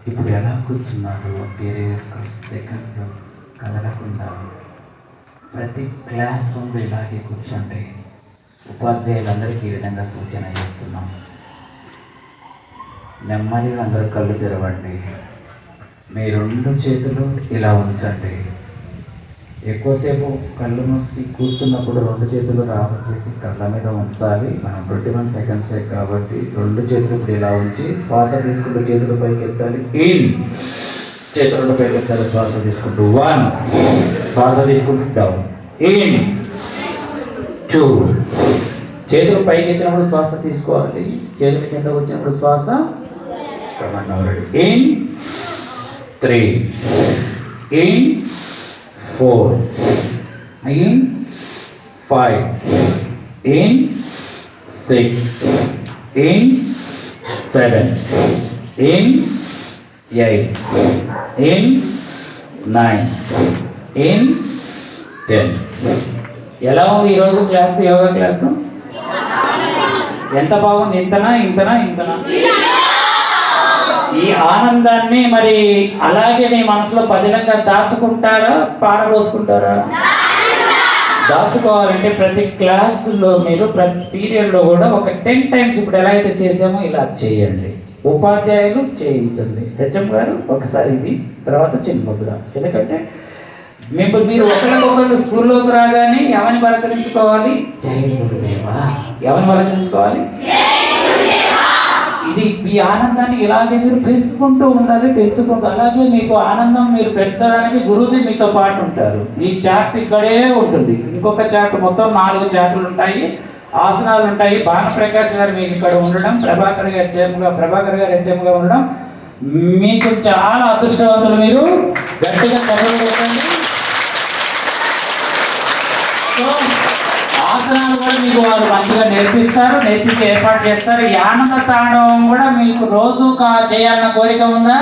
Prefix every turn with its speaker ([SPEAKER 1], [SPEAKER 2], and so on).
[SPEAKER 1] ఇప్పుడు ఎలా కూర్చున్నాడు వేరే ఒక సెకండ్లో కదలకుండా ప్రతి క్లాస్ రూమ్లో ఇలాగే కూర్చోండి. ఉపాధ్యాయులందరికీ ఈ విధంగా సూచన చేస్తున్నాం. నెమ్మదిగా అందరూ కళ్ళు తెరవండి. మీ 2 చేతులు ఇలా ఉంచండి. ఎక్కువసేపు కళ్ళు మూసి కూర్చున్నప్పుడు 2 చేతులు రావట్లేసి కళ్ళ మీద ఉంచాలి. మనం 21 సెకండ్సే కాబట్టి 2 చేతులు ఇప్పుడు ఇలా ఉంచి శ్వాస తీసుకుంటూ చేతులు పైకి ఎత్తాలి. ఇన్ చేతులను పైకి ఎత్తాలి. శ్వాస తీసుకుంటూ 1, శ్వాస తీసుకుంటూ డౌన్. ఇన్ 2, చేతులు పైకి ఎత్తినప్పుడు శ్వాస తీసుకోవాలి. చేతులు కిందకు వచ్చినప్పుడు శ్వాస in 3, in 4, in 5, in 6, in 7, in 8, in 9, in 10. ఎలా ఉంది ఈరోజు క్లాస్? యోగా క్లాసు ఎంత బాగుంది! ఇంతనా ఇంతనా ఇంతనా? ఈ ఆనందాన్ని మరి అలాగే మీ మనసులో పదిలంగా దాచుకుంటారా, పారబోసుకుంటారా? దాచుకోవాలంటే ప్రతి క్లాసులో మీరు ప్రతి పీరియడ్లో కూడా ఒక 10 times ఇప్పుడు ఎలా అయితే చేసామో ఇలా చేయండి. ఉపాధ్యాయులు చేయించండి. హెచ్ఎం గారు ఒకసారి ఇది, తర్వాత చిన్నగా. ఎందుకంటే మీరు ఒకరికొకరు స్కూల్లోకి రాగానే ఎవరిని పలకరించుకోవాలి? జై గురుదేవా. ఎవరిని పలకరించుకోవాలి? ఇది మీ ఆనందాన్ని ఇలాగే మీరు పెంచుకుంటూ ఉండాలి. అలాగే మీకు ఆనందం మీరు పెంచడానికి గురూజీ మీతో పాటు ఉంటారు. ఈ చార్ట్ ఇక్కడే ఉంటుంది. ఇంకొక చార్ట్ మొత్తం 4 చార్టులు ఉంటాయి, ఆసనాలు ఉంటాయి. భానుప్రకాష్ గారు మీకు ఇక్కడ ఉండడం, ప్రభాకర్ గారు హెచ్ఎంగా ఉండడం మీకు చాలా అదృష్టవంతులు. మీరు గట్టిగా చదవగలండి. ఆసనాలు కూడా మీకు వారు మంచిగా నేర్పించి ఏర్పాటు చేస్తారు. ఈ ఆనంద తాండవం కూడా మీకు రోజు చేయాలన్న కోరిక ఉందా?